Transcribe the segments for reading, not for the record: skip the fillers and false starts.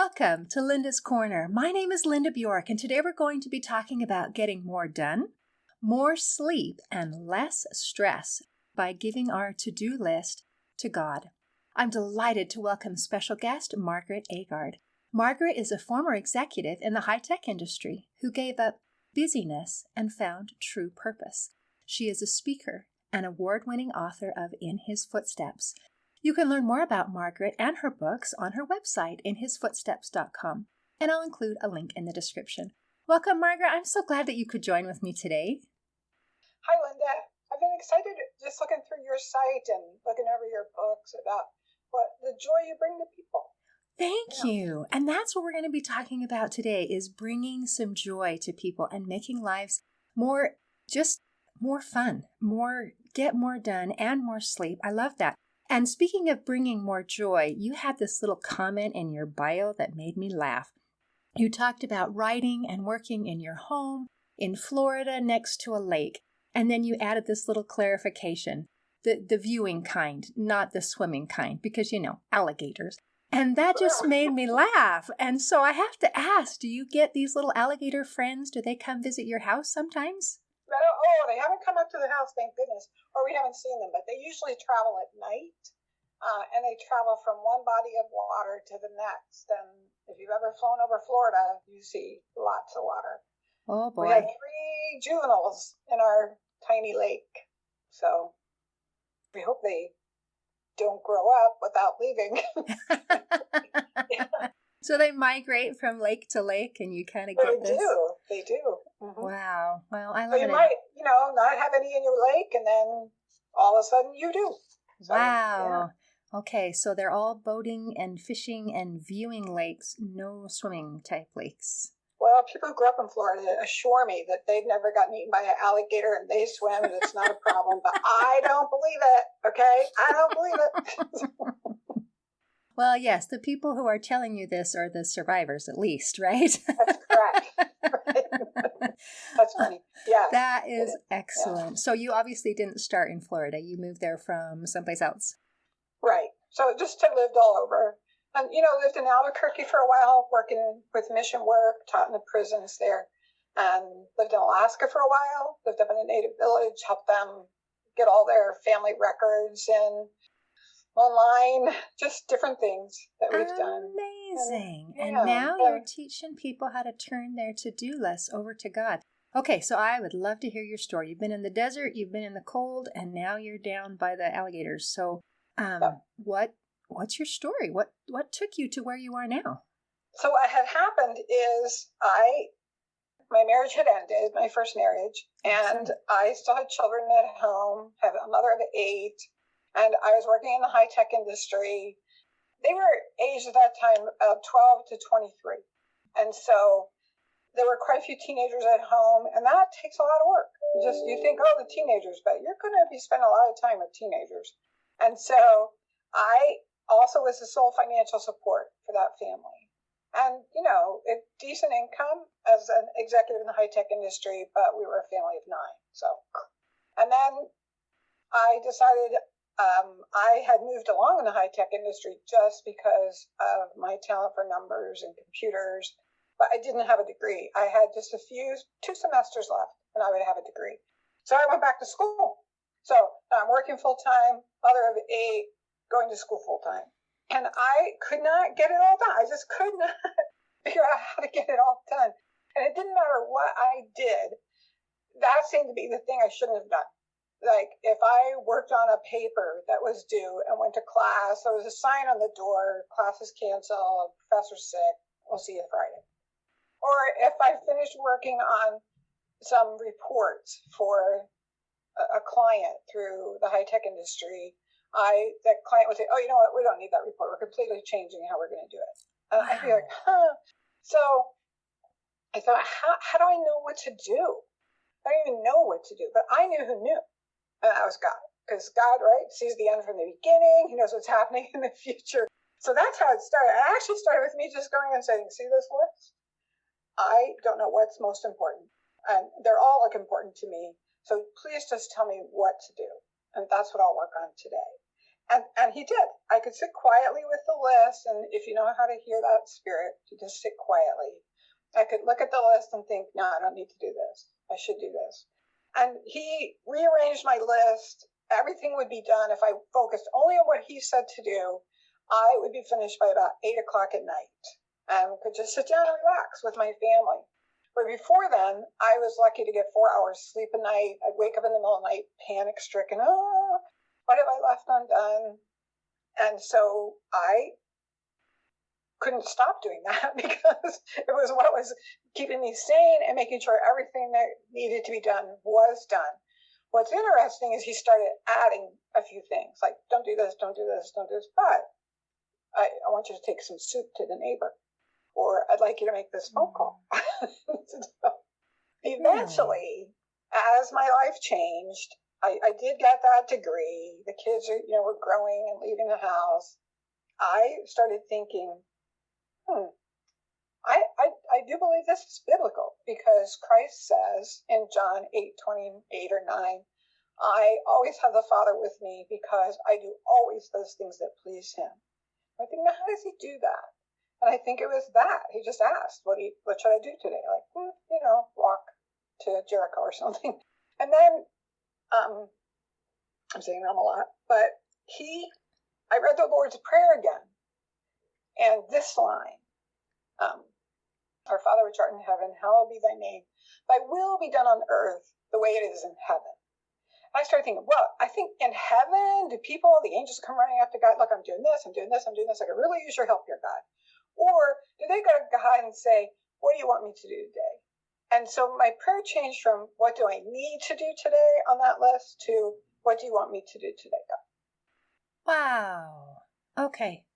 Welcome to Linda's Corner. My name is Linda Bjork, and today we're going to be talking about getting more done, more sleep, and less stress by giving our to-do list to God. I'm delighted to welcome special guest Margaret Agard. Margaret is a former executive in the high-tech industry who gave up busyness and found true purpose. She is a speaker and award-winning author of In His Footsteps. You can learn more about Margaret and her books on her website, inhisfootsteps.com, and I'll include a link in the description. Welcome, Margaret. I'm so glad that you could join with me today. Hi, Linda. I've been excited just looking through your site and looking over your books about what the joy you bring to people. Thank you. And that's what we're going to be talking about today, is bringing some joy to people and making lives more fun, get more done and more sleep. I love that. And speaking of bringing more joy, you had this little comment in your bio that made me laugh. You talked about writing and working in your home in Florida next to a lake. And then you added this little clarification, the viewing kind, not the swimming kind, because, alligators. And that just made me laugh. And so I have to ask, do you get these little alligator friends? Do they come visit your house sometimes? Oh, they haven't come up to the house, thank goodness, or we haven't seen them, but they usually travel at night, and they travel from one body of water to the next. And if you've ever flown over Florida, you see lots of water. Oh, boy. We had 3 juveniles in our tiny lake, so we hope they don't grow up without leaving. Yeah. So they migrate from lake to lake, and you kind of get this. They do. Mm-hmm. Wow. Well, I love it. So you might, not have any in your lake, and then all of a sudden you do. So, wow. Yeah. Okay, so they're all boating and fishing and viewing lakes, no swimming type lakes. Well, people who grew up in Florida assure me that they've never gotten eaten by an alligator and they swim and it's not a problem, but I don't believe it, okay? I don't believe it. Well, yes, the people who are telling you this are the survivors, at least, right? That's correct. That's funny. Yeah. That is excellent. Yeah. So you obviously didn't start in Florida. You moved there from someplace else. Right. So just lived all over. And, lived in Albuquerque for a while, working with mission work, taught in the prisons there, and lived in Alaska for a while, lived up in a native village, helped them get all their family records and online, just different things that we've done. Amazing. And now you're teaching people how to turn their to-do list over to God. Okay, so I would love to hear your story. You've been in the desert, you've been in the cold, and now you're down by the alligators. So what's your story? What took you to where you are now? So what had happened is my marriage had ended, my first marriage, and I still had children at home, have a mother of 8, and I was working in the high-tech industry. They were aged at that time 12 to 23. And so there were quite a few teenagers at home, and that takes a lot of work. You think, the teenagers, but you're going to be spending a lot of time with teenagers. And so I also was the sole financial support for that family. And, a decent income as an executive in the high-tech industry, but we were a family of 9. So, and then I decided I had moved along in the high-tech industry just because of my talent for numbers and computers, but I didn't have a degree. I had just 2 semesters left, and I would have a degree. So I went back to school. So I'm working full-time, mother of 8, going to school full-time. And I could not get it all done. I just could not figure out how to get it all done. And it didn't matter what I did. That seemed to be the thing I shouldn't have done. Like, if I worked on a paper that was due and went to class, there was a sign on the door, class is canceled, professor's sick, we'll see you Friday. Or if I finished working on some reports for a client through the high-tech industry, that client would say, oh, you know what, we don't need that report. We're completely changing how we're going to do it. And I'd be like, So I thought, how do I know what to do? I don't even know what to do, but I knew who knew. And that was God. Because God, right, sees the end from the beginning. He knows what's happening in the future. So that's how it started. It actually started with me just going and saying, see this list? I don't know what's most important. And they're all important to me. So please just tell me what to do. And that's what I'll work on today. And he did. I could sit quietly with the list, and if you know how to hear that spirit, to just sit quietly. I could look at the list and think, no, I don't need to do this. I should do this. And he rearranged my list. Everything would be done if I focused only on what he said to do. I would be finished by about 8 o'clock at night and could just sit down and relax with my family. But before then, I was lucky to get 4 hours sleep a night. I'd wake up in the middle of the night, panic stricken. Oh, what have I left undone? And so I couldn't stop doing that because it was what was keeping me sane and making sure everything that needed to be done was done. What's interesting is he started adding a few things like, don't do this, don't do this, don't do this. But I want you to take some soup to the neighbor, or I'd like you to make this phone call. So eventually, as my life changed, I did get that degree. The kids were growing and leaving the house. I started thinking, I do believe this is biblical, because Christ says in John 8:28 or 9, I always have the Father with me because I do always those things that please him. I think, now how does he do that? And I think it was that. He just asked, what should I do today? Like, walk to Jericho or something. And then, I'm saying that a lot, but I read the Lord's Prayer again. And this line, our Father which art in heaven, hallowed be thy name. Thy will be done on earth the way it is in heaven. And I started thinking, well, I think in heaven, the angels come running up to God, look, I'm doing this, I'm doing this, I'm doing this. I could really use your help here, God. Or do they go to God and say, what do you want me to do today? And so my prayer changed from what do I need to do today on that list to what do you want me to do today, God? Wow. Okay.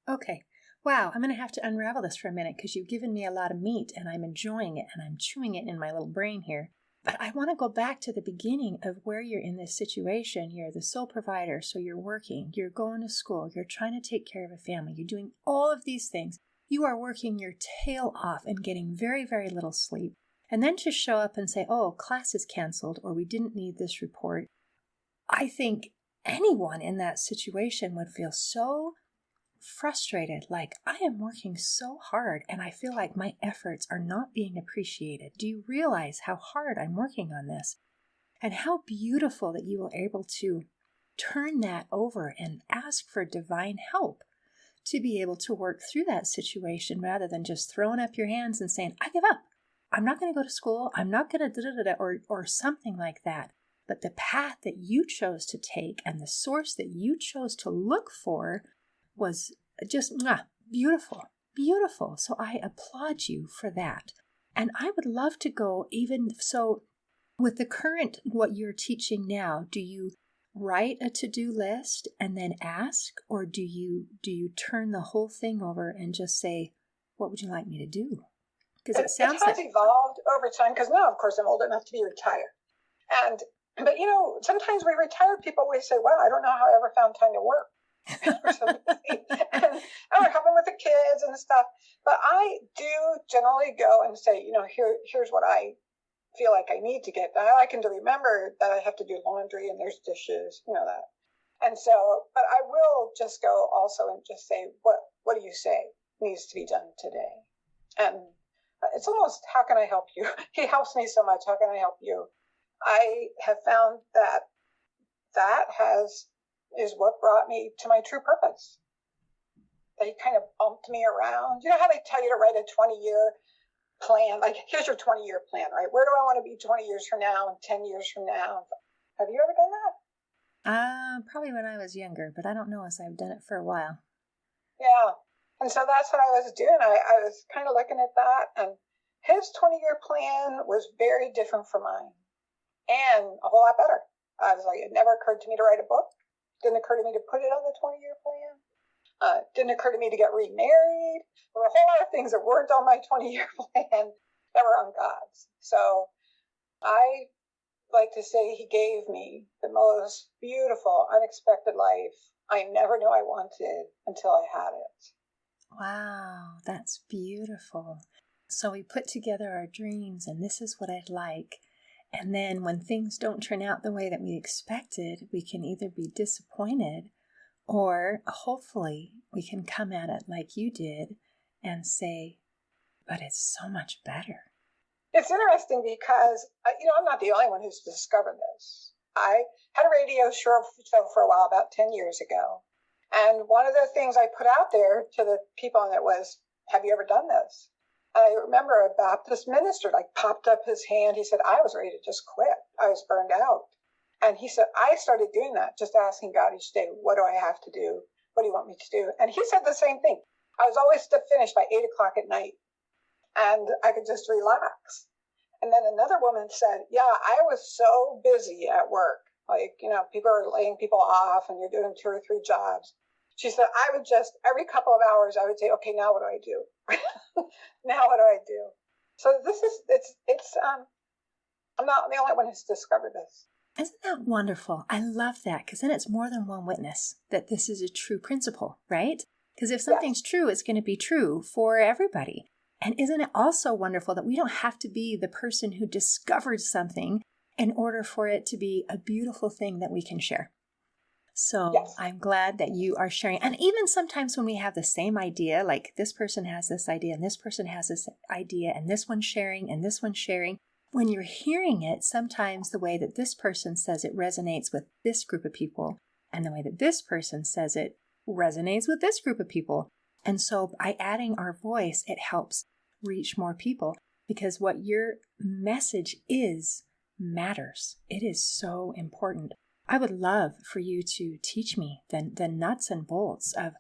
Wow, I'm going to have to unravel this for a minute because you've given me a lot of meat and I'm enjoying it and I'm chewing it in my little brain here. But I want to go back to the beginning of where you're in this situation. You're the sole provider, so you're working, you're going to school, you're trying to take care of a family, you're doing all of these things. You are working your tail off and getting very, very little sleep. And then to show up and say, oh, class is canceled or we didn't need this report. I think anyone in that situation would feel so frustrated, like I am working so hard and I feel like my efforts are not being appreciated. Do you realize how hard I'm working on this? And how beautiful that you were able to turn that over and ask for divine help to be able to work through that situation rather than just throwing up your hands and saying, I give up. I'm not going to go to school. I'm not going to or something like that. But the path that you chose to take and the source that you chose to look for was just beautiful, beautiful. So I applaud you for that. And I would love to go even so with the current, what you're teaching now, do you write a to-do list and then ask, or do you turn the whole thing over and just say, what would you like me to do? Because it sounds has evolved over time, because now, of course, I'm old enough to be retired. But sometimes we retired people, we say, well, I don't know how I ever found time to work. And I would help them with the kids and stuff. But I do generally go and say, here's what I feel like I need to get done. I can remember that I have to do laundry and there's dishes, that. And so, but I will just go also and just say, what do you say needs to be done today? And it's almost, how can I help you? He helps me so much. How can I help you? I have found that is what brought me to my true purpose. They kind of bumped me around. You know how they tell you to write a 20-year plan? Like, here's your 20-year plan, right? Where do I want to be 20 years from now and 10 years from now? Have you ever done that? Probably when I was younger, but I don't know as I've done it for a while. Yeah. And so that's what I was doing. I was kind of looking at that, and his 20-year plan was very different from mine and a whole lot better. I was like, it never occurred to me to write a book. Didn't occur to me to put it on the 20-year plan. Didn't occur to me to get remarried. There were a whole lot of things that weren't on my 20-year plan that were on God's. So I like to say he gave me the most beautiful, unexpected life I never knew I wanted until I had it. Wow, that's beautiful. So we put together our dreams, and this is what I'd like. And then when things don't turn out the way that we expected, we can either be disappointed Or hopefully we can come at it like you did and say, but it's so much better. It's interesting because, I'm not the only one who's discovered this. I had a radio show for a while, about 10 years ago. And one of the things I put out there to the people on it was, have you ever done this? And I remember a Baptist minister popped up his hand. He said, I was ready to just quit. I was burned out. And he said, I started doing that, just asking God each day, what do I have to do? What do you want me to do? And he said the same thing. I was always to finish by 8 o'clock at night, and I could just relax. And then another woman said, yeah, I was so busy at work. People are laying people off and you're doing 2 or 3 jobs. She said, I would just, every couple of hours, I would say, okay, now what do I do? Now what do I do? So I'm not the only one who's discovered this. Isn't that wonderful? I love that, because then it's more than one witness that this is a true principle, right? Because if something's true, it's going to be true for everybody. And isn't it also wonderful that we don't have to be the person who discovered something in order for it to be a beautiful thing that we can share? So I'm glad that you are sharing. And even sometimes when we have the same idea, like this person has this idea and this person has this idea and this one's sharing and this one's sharing, when you're hearing it, sometimes the way that this person says it resonates with this group of people, and the way that this person says it resonates with this group of people. And so by adding our voice, it helps reach more people, because what your message is matters. It is so important. I would love for you to teach me the nuts and bolts of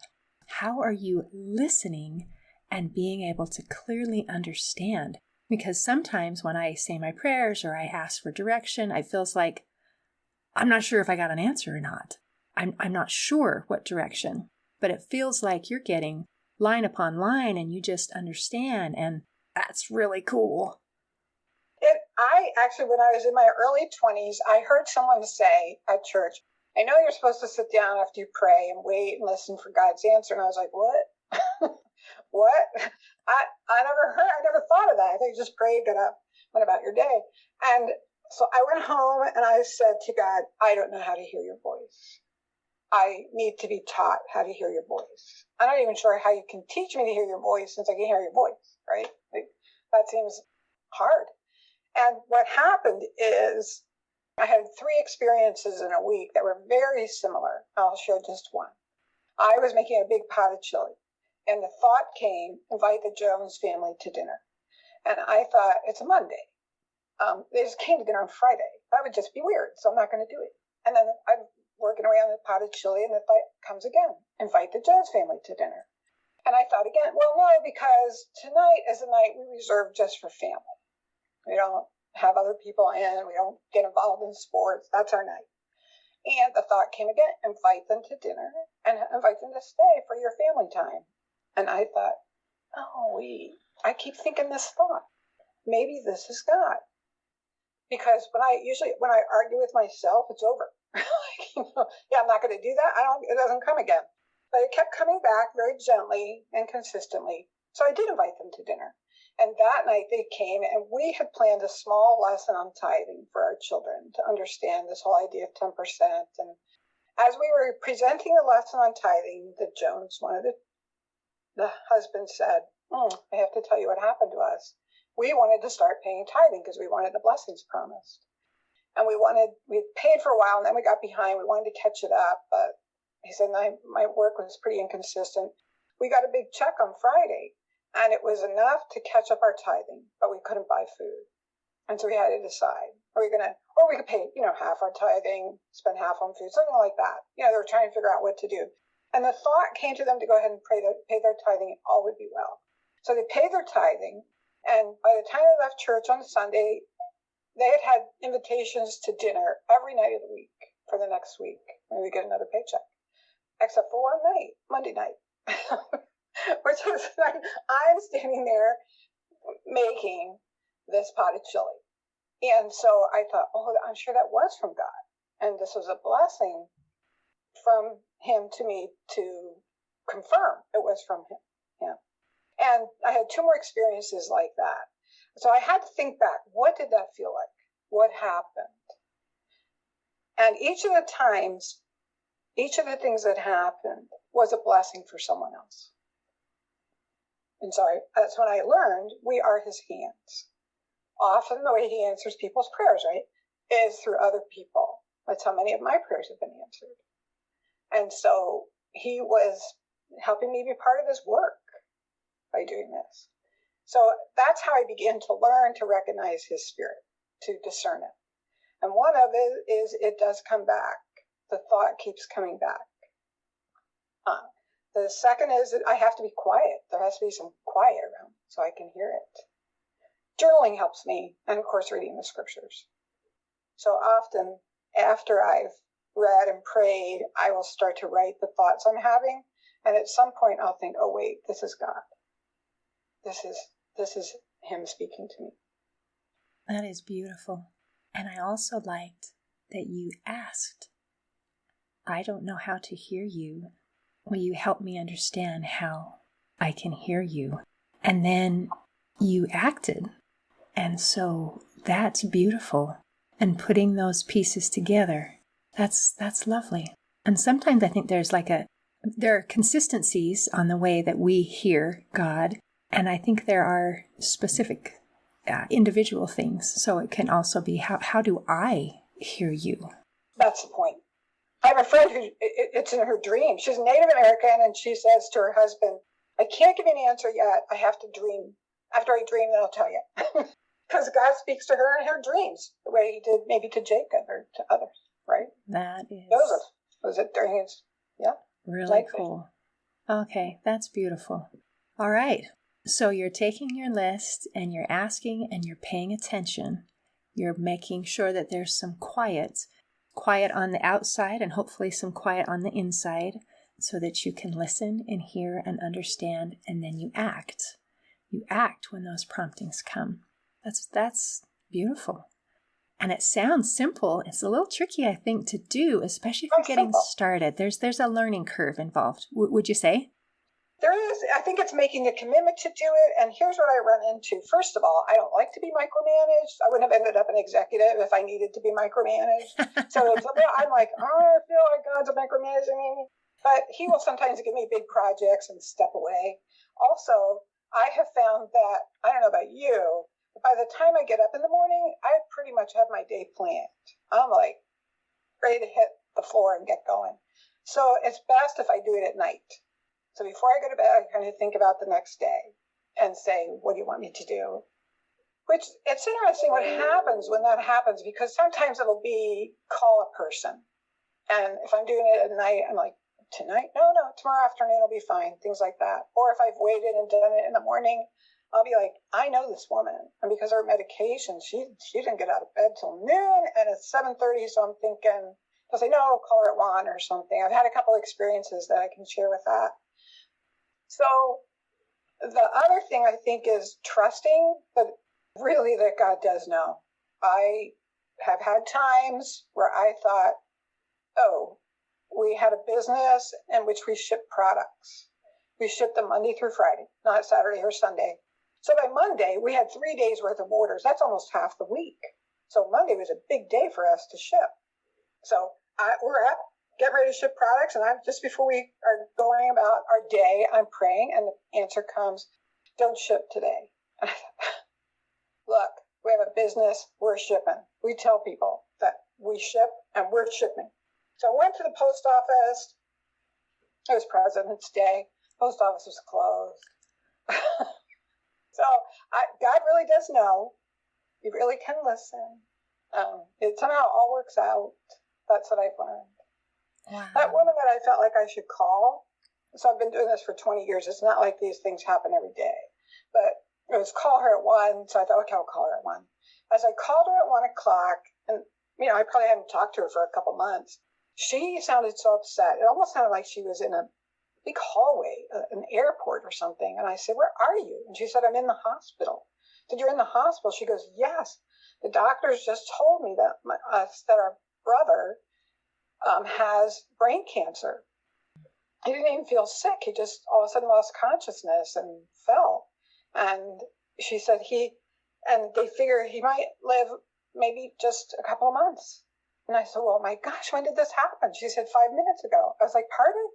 how are you listening and being able to clearly understand. Because sometimes when I say my prayers or I ask for direction, it feels like I'm not sure if I got an answer or not. I'm not sure what direction, but it feels like you're getting line upon line and you just understand. And that's really cool. I actually, when I was in my early 20s, I heard someone say at church, I know you're supposed to sit down after you pray and wait and listen for God's answer. And I was like, what? What? I never thought of that. I think you just prayed, got up, went about your day. And so I went home and I said to God, I don't know how to hear your voice. I need to be taught how to hear your voice. I'm not even sure how you can teach me to hear your voice since I can hear your voice, right? That seems hard. And what happened is I had 3 experiences in a week that were very similar. I'll share just one. I was making a big pot of chili, and the thought came, invite the Jones family to dinner. And I thought, it's a Monday. They just came to dinner on Friday. That would just be weird, so I'm not going to do it. And then I'm working away on the pot of chili, and the thought comes again, invite the Jones family to dinner. And I thought again, well, no, because tonight is a night we reserve just for family. We don't have other people in. We don't get involved in sports. That's our night. And the thought came again, invite them to dinner and invite them to stay for your family time. And I thought, oh, I keep thinking this thought. Maybe this is God. Because when I argue with myself, it's over. I'm not going to do that. It doesn't come again. But it kept coming back very gently and consistently. So I did invite them to dinner. And that night they came, and we had planned a small lesson on tithing for our children to understand this whole idea of 10%. And as we were presenting the lesson on tithing, one of the husband said, I have to tell you what happened to us. We wanted to start paying tithing because we wanted the blessings promised. And we paid for a while, and then we got behind. We wanted to catch it up, but he said, my work was pretty inconsistent. We got a big check on Friday. And it was enough to catch up our tithing, but we couldn't buy food. And so we had to decide, or we could pay, half our tithing, spend half on food, something like that. They were trying to figure out what to do. And the thought came to them to go ahead and pay their tithing, and all would be well. So they paid their tithing. And by the time they left church on Sunday, they had invitations to dinner every night of the week for the next week, when we get another paycheck, except for one night, Monday night. Which is like, I'm standing there making this pot of chili. And so I thought, I'm sure that was from God. And this was a blessing from him to me to confirm it was from him. Yeah. And I had 2 more experiences like that. So I had to think back, what did that feel like? What happened? And each of the times each of the things that happened was a blessing for someone else. And so that's when I learned we are his hands. Often the way he answers people's prayers, right, is through other people. That's how many of my prayers have been answered. And so he was helping me be part of his work by doing this. So that's how I began to learn to recognize his spirit, to discern it. And one of it is it does come back. The thought keeps coming back. The second is that I have to be quiet. There has to be some quiet around so I can hear it. Journaling helps me, and of course reading the scriptures. So often after I've read and prayed, I will start to write the thoughts I'm having, and at some point I'll think, oh wait, this is God. This is him speaking to me. That is beautiful. And I also liked that you asked, I don't know how to hear you. Will you help me understand how I can hear you? And then you acted. And so that's beautiful. And putting those pieces together, that's lovely. And sometimes I think there are consistencies on the way that we hear God. And I think there are specific individual things. So it can also be, how do I hear you? That's the point. I have a friend who, it's in her dream. She's Native American, and she says to her husband, I can't give you an answer yet. I have to dream. After I dream, then I'll tell you. Because God speaks to her in her dreams, the way he did maybe to Jacob or to others, right? That is... Joseph. Was it during his... Yeah. Really cool. Okay, that's beautiful. All right. So you're taking your list, and you're asking, and you're paying attention. You're making sure that there's some quiet on the outside, and hopefully some quiet on the inside, so that you can listen and hear and understand, and then you act. You act when those promptings come. That's beautiful. And it sounds simple. It's a little tricky, I think, to do, especially if you're getting started. There's a learning curve involved. Would you say? There is. I think it's making a commitment to do it. And here's what I run into. First of all, I don't like to be micromanaged. I wouldn't have ended up an executive if I needed to be micromanaged. So I'm like, I feel like God's micromanaging me. But he will sometimes give me big projects and step away. Also, I have found that, I don't know about you, but by the time I get up in the morning, I pretty much have my day planned. I'm like ready to hit the floor and get going. So it's best if I do it at night. So before I go to bed, I kind of think about the next day and say, what do you want me to do? Which, it's interesting what happens when that happens, because sometimes it'll be call a person. And if I'm doing it at night, I'm like, tonight? No, tomorrow afternoon will be fine, things like that. Or if I've waited and done it in the morning, I'll be like, I know this woman. And because her medication, she didn't get out of bed till noon, and it's 7:30, so I'm thinking, I'll say, no, call her at 1 or something. I've had a couple experiences that I can share with that. So the other thing I think is trusting, but really that God does know. I have had times where I thought, oh, we had a business in which we shipped products. We shipped them Monday through Friday, not Saturday or Sunday. So by Monday, we had 3 days worth of orders. That's almost half the week. So Monday was a big day for us to ship. So we're up, getting ready to ship products, and I'm just before we are going about our day, I'm praying, and the answer comes, don't ship today. Look, we have a business, we're shipping. We tell people that we ship and we're shipping. So I went to the post office. It was President's Day. Post office was closed. So God really does know. You really can listen. It somehow all works out. That's what I've learned. Wow. That woman that I felt like I should call, so I've been doing this for 20 years. It's not like these things happen every day. But it was call her at 1, so I thought, okay, I'll call her at 1. As I called her at 1 o'clock, and I probably hadn't talked to her for a couple months, she sounded so upset. It almost sounded like she was in a big hallway, an airport or something. And I said, where are you? And she said, I'm in the hospital. I said, you're in the hospital? She goes, yes. The doctors just told me that that our brother has brain cancer. He didn't even feel sick. He just all of a sudden lost consciousness and fell. And she said they figure he might live maybe just a couple of months. And I said, well, my gosh, when did this happen? She said, 5 minutes ago. I was like, pardon?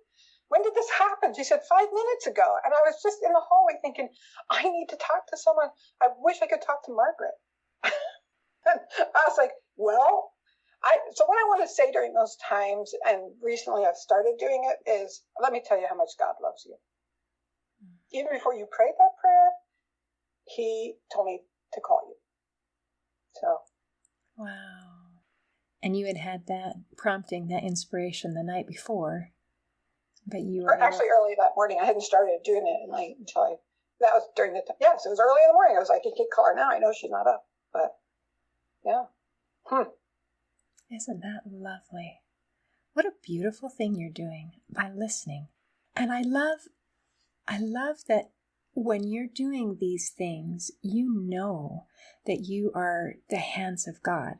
When did this happen? She said, 5 minutes ago. And I was just in the hallway thinking, I need to talk to someone. I wish I could talk to Margaret. And I was like, well, so what I want to say during those times, and recently I've started doing it, is let me tell you how much God loves you. Even before you prayed that prayer, he told me to call you. So. Wow. And you had that prompting, that inspiration the night before, but you were actually early that morning. I hadn't started doing it at night until that was during the time. Yes, it was early in the morning. I was like, I can't call her now. I know she's not up, but yeah. Isn't that lovely? What a beautiful thing you're doing by listening. And I love that when you're doing these things, you know that you are the hands of God.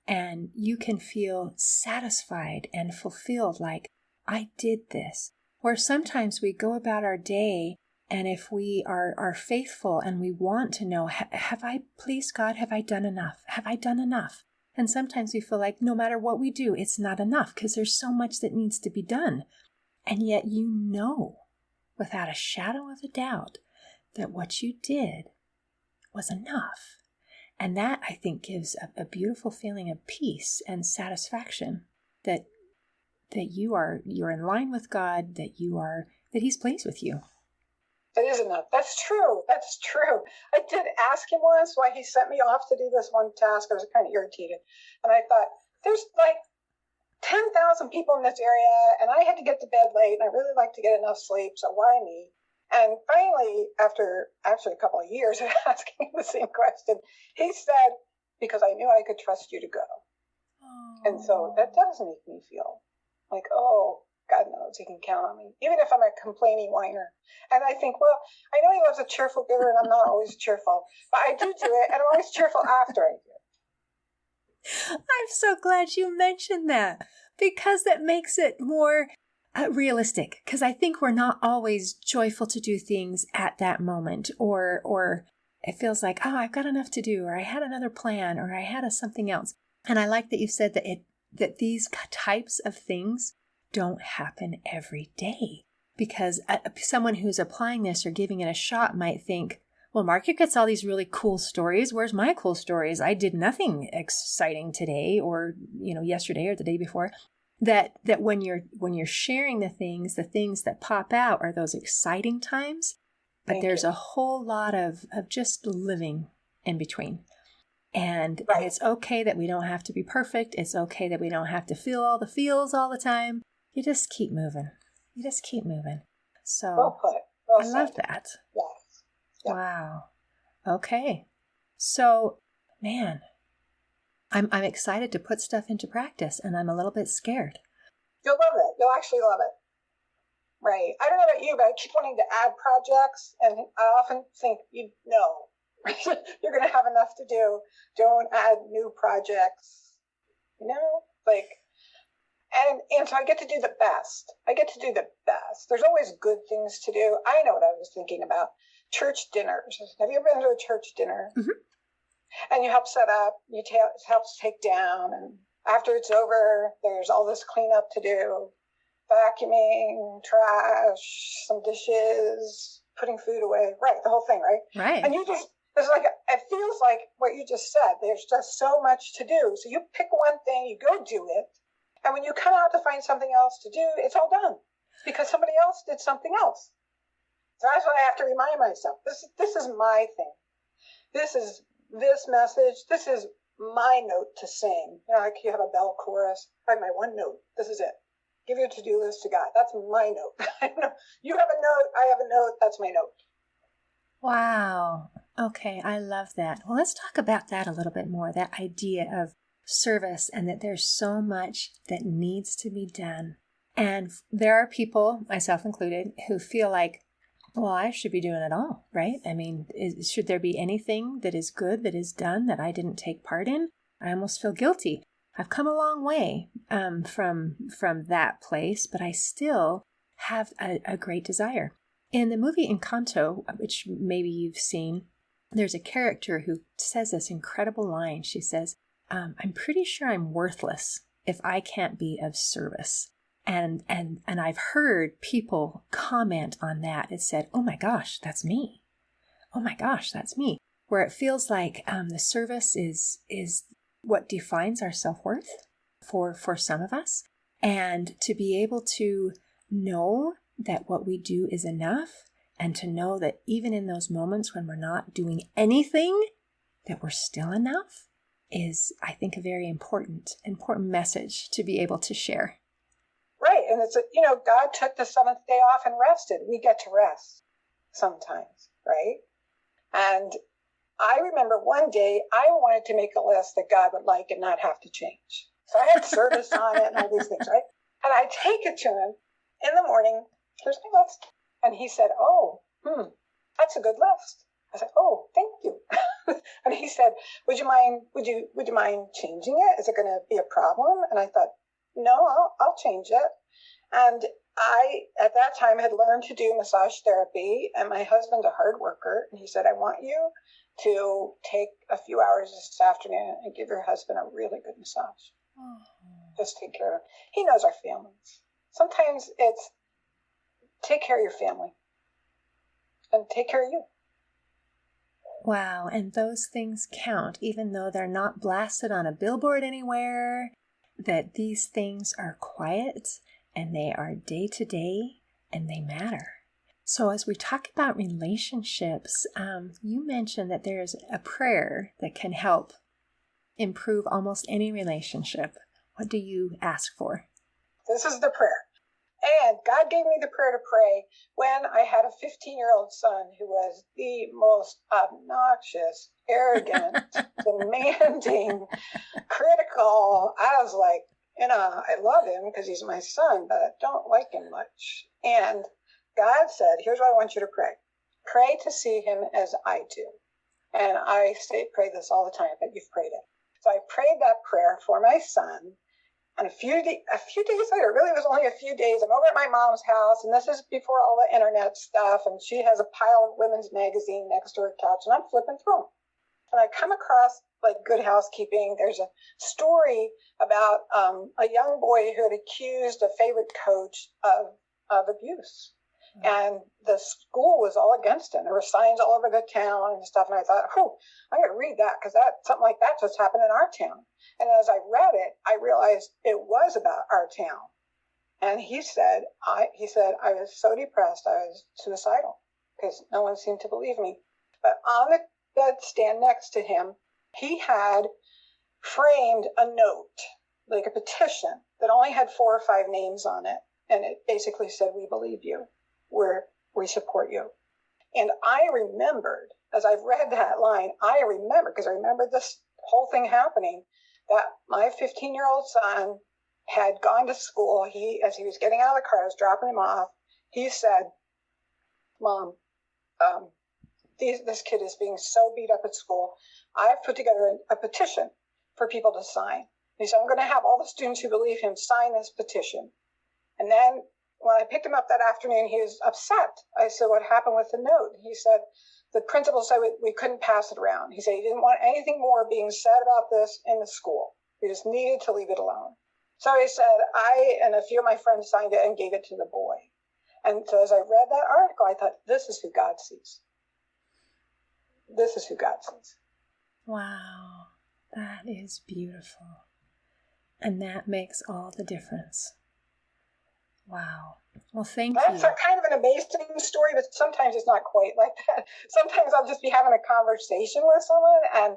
And you can feel satisfied and fulfilled, like, I did this. Or sometimes we go about our day, and if we are faithful and we want to know, have I pleased God? Have I done enough? Have I done enough? And sometimes we feel like no matter what we do, it's not enough because there's so much that needs to be done. And yet you know, without a shadow of a doubt, that what you did was enough. And that, I think, gives a beautiful feeling of peace and satisfaction that you're in line with God, that He's pleased with you. That is enough. That's true. That's true. I did ask him once why he sent me off to do this one task. I was kind of irritated. And I thought, there's like 10,000 people in this area, and I had to get to bed late, and I really like to get enough sleep, so why me? And finally, after actually a couple of years of asking the same question, he said, because I knew I could trust you to go. Oh. And so that does make me feel like, oh, God knows he can count on me, even if I'm a complaining whiner. And I think, well, I know he loves a cheerful giver, and I'm not always cheerful, but I do it, and I'm always cheerful after I do it. I'm so glad you mentioned that, because that makes it more realistic, because I think we're not always joyful to do things at that moment, or it feels like, oh, I've got enough to do, or I had another plan, or I had something else. And I like that you said that these types of things don't happen every day, because someone who's applying this or giving it a shot might think, well, Margaret gets all these really cool stories. Where's my cool stories? I did nothing exciting today, or yesterday, or the day before. That when you're sharing the things that pop out are those exciting times, but there's a whole lot of just living in between. And it's okay that we don't have to be perfect. It's okay that we don't have to feel all the feels all the time. You just keep moving. So well put. Well I love that. Yes. Yeah. Wow. Okay. So, man, I'm excited to put stuff into practice, and I'm a little bit scared. You'll love it. You'll actually love it. Right. I don't know about you, but I keep wanting to add projects, and I often think, you're going to have enough to do. Don't add new projects. And so I get to do the best. There's always good things to do. I know what I was thinking about. Church dinners. Have you ever been to a church dinner? Mm-hmm. And you help set up, help take down, and after it's over, there's all this cleanup to do. Vacuuming, trash, some dishes, putting food away. Right, the whole thing, right? Right. And it feels like what you just said. There's just so much to do. So you pick one thing, you go do it, and when you come out to find something else to do, it's all done because somebody else did something else. So that's what I have to remind myself. This is my thing. This is this message. This is my note to sing. Like you have a bell chorus. I have my one note. This is it. Give your to-do list to God. That's my note. You have a note. I have a note. That's my note. Wow. Okay. I love that. Well, let's talk about that a little bit more. That idea of service, and that there's so much that needs to be done. And there are people, myself included, who feel like, well, I should be doing it all, right? I mean, should there be anything that is good that is done that I didn't take part in? I almost feel guilty. I've come a long way from that place, but I still have a great desire. In the movie Encanto, which maybe you've seen, there's a character who says this incredible line. She says, I'm pretty sure I'm worthless if I can't be of service? And I've heard people comment on that. It said, oh my gosh, that's me. Oh my gosh, that's me. Where it feels like the service is what defines our self-worth for some of us. And to be able to know that what we do is enough, and to know that even in those moments when we're not doing anything, that we're still enough, is, I think, a very important message to be able to share. Right. And it's, God took the seventh day off and rested. We get to rest sometimes, right? And I remember one day I wanted to make a list that God would like and not have to change. So I had service on it and all these things, right? And I take it to him in the morning. Here's my list. And he said, oh, that's a good list. I said, oh, thank you. And he said, would you mind changing it? Is it going to be a problem? And I thought, no, I'll change it. And I, at that time, had learned to do massage therapy, and my husband's a hard worker. And he said, I want you to take a few hours this afternoon and give your husband a really good massage. Oh. Just take care of him. He knows our families. Sometimes it's take care of your family and take care of you. Wow. And those things count, even though they're not blasted on a billboard anywhere, that these things are quiet and they are day to day and they matter. So as we talk about relationships, you mentioned that there's a prayer that can help improve almost any relationship. What do you ask for? This is the prayer. And God gave me the prayer to pray when I had a 15-year-old son who was the most obnoxious, arrogant, demanding, critical. I was like, I love him because he's my son, but I don't like him much. And God said, here's what I want you to pray. Pray to see him as I do. And I pray this all the time, but you've prayed it. So I prayed that prayer for my son. And a few days later, really it was only a few days, I'm over at my mom's house, and this is before all the internet stuff, and she has a pile of women's magazine next to her couch, and I'm flipping through them. And I come across, like, Good Housekeeping. There's a story about a young boy who had accused a favorite coach of abuse. And the school was all against him. There were signs all over the town and stuff. And I thought, I'm going to read that because something like that just happened in our town. And as I read it, I realized it was about our town. And he said, I was so depressed, I was suicidal because no one seemed to believe me. But on the bedstand next to him, he had framed a note, like a petition that only had 4 or 5 names on it. And it basically said, we believe you. We support you. And I remembered, as I've read that line, because I remember this whole thing happening, that my 15-year-old son had gone to school. As he was getting out of the car, I was dropping him off. He said, Mom, this kid is being so beat up at school. I've put together a petition for people to sign. He said, I'm going to have all the students who believe him sign this petition. And then when I picked him up that afternoon, he was upset. I said, what happened with the note? He said, the principal said we couldn't pass it around. He said he didn't want anything more being said about this in the school. We just needed to leave it alone. So he said, I and a few of my friends signed it and gave it to the boy. And so as I read that article, I thought, this is who God sees. This is who God sees. Wow, that is beautiful. And that makes all the difference. Wow. Well, thank you. That's kind of an amazing story, but sometimes it's not quite like that. Sometimes I'll just be having a conversation with someone and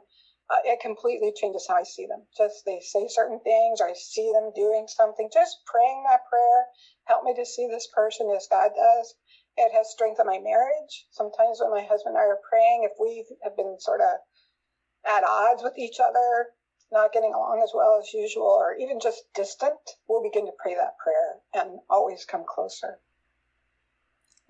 it completely changes how I see them. Just they say certain things or I see them doing something. Just praying that prayer, help me to see this person as God does. It has strengthened my marriage. Sometimes when my husband and I are praying, if we have been sort of at odds with each other, not getting along as well as usual, or even just distant, we'll begin to pray that prayer and always come closer.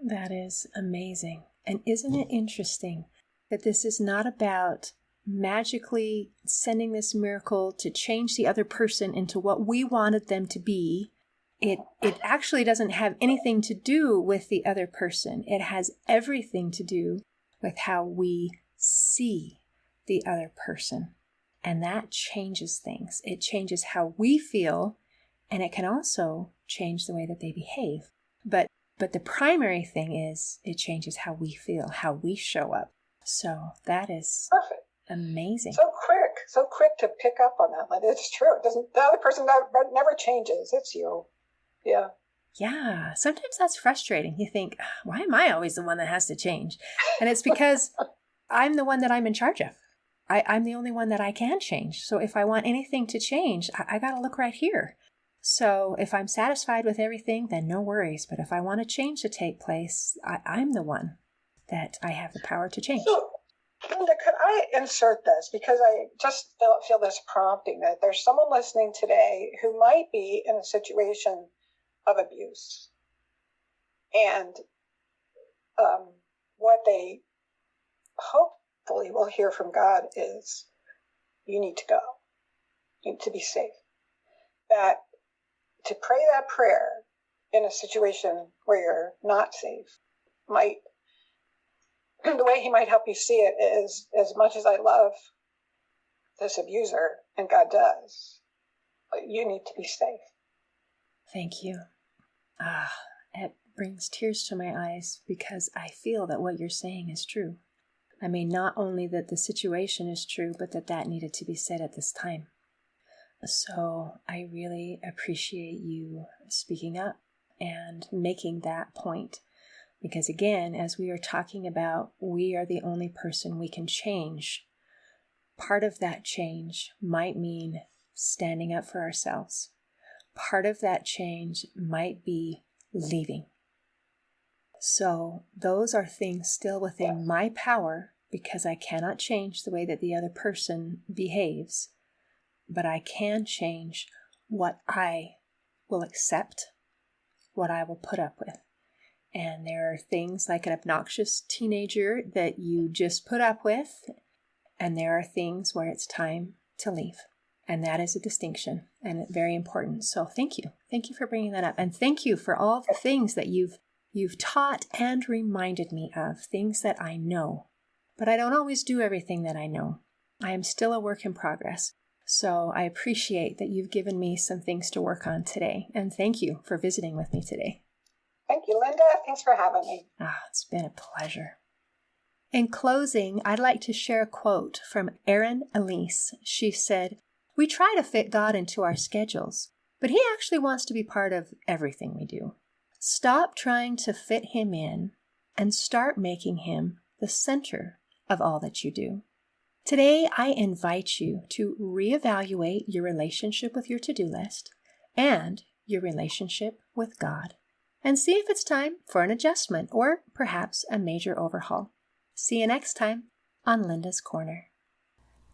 That is amazing. And isn't it interesting that this is not about magically sending this miracle to change the other person into what we wanted them to be? It actually doesn't have anything to do with the other person. It has everything to do with how we see the other person. And that changes things. It changes how we feel, and it can also change the way that they behave. But the primary thing is it changes how we feel, how we show up. So that is perfect. Amazing. So quick to pick up on that. Like, it's true. It doesn't. The other person never changes. It's you. Yeah. Yeah. Sometimes that's frustrating. You think, why am I always the one that has to change? And it's because I'm the one that I'm in charge of. I'm the only one that I can change. So if I want anything to change, I got to look right here. So if I'm satisfied with everything, then no worries. But if I want a change to take place, I'm the one that I have the power to change. So, Linda, could I insert this? Because I just feel this prompting that there's someone listening today who might be in a situation of abuse. And what they hopefully will hear from God is, you need to go. You need to be safe. That to pray that prayer in a situation where you're not safe might, the way he might help you see it is, as much as I love this abuser, and God does, you need to be safe. Thank you. It brings tears to my eyes because I feel that what you're saying is true. I mean, not only that the situation is true, but that needed to be said at this time. So I really appreciate you speaking up and making that point. Because again, as we are talking about, we are the only person we can change. Part of that change might mean standing up for ourselves. Part of that change might be leaving. So those are things still within my power because I cannot change the way that the other person behaves. But I can change what I will accept, what I will put up with. And there are things like an obnoxious teenager that you just put up with. And there are things where it's time to leave. And that is a distinction and very important. So thank you. Thank you for bringing that up. And thank you for all the things that you've taught and reminded me of, things that I know. But I don't always do everything that I know. I am still a work in progress. So I appreciate that you've given me some things to work on today. And thank you for visiting with me today. Thank you, Linda. Thanks for having me. It's been a pleasure. In closing, I'd like to share a quote from Erin Elise. She said, "We try to fit God into our schedules, but He actually wants to be part of everything we do. Stop trying to fit Him in and start making Him the center of all that you do." Today, I invite you to reevaluate your relationship with your to-do list and your relationship with God, and see if it's time for an adjustment or perhaps a major overhaul. See you next time on Linda's Corner.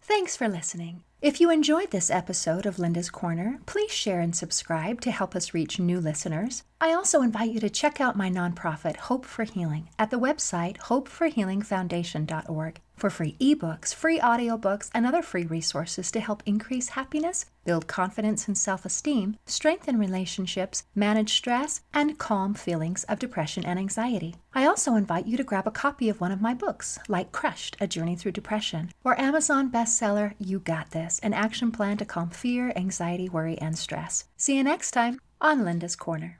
Thanks for listening. If you enjoyed this episode of Linda's Corner, please share and subscribe to help us reach new listeners. I also invite you to check out my nonprofit, Hope for Healing, at the website hopeforhealingfoundation.org for free ebooks, free audiobooks, and other free resources to help increase happiness, build confidence and self-esteem, strengthen relationships, manage stress, and calm feelings of depression and anxiety. I also invite you to grab a copy of one of my books, like Crushed, A Journey Through Depression, or Amazon bestseller, You Got This, an action plan to calm fear, anxiety, worry, and stress. See you next time on Linda's Corner.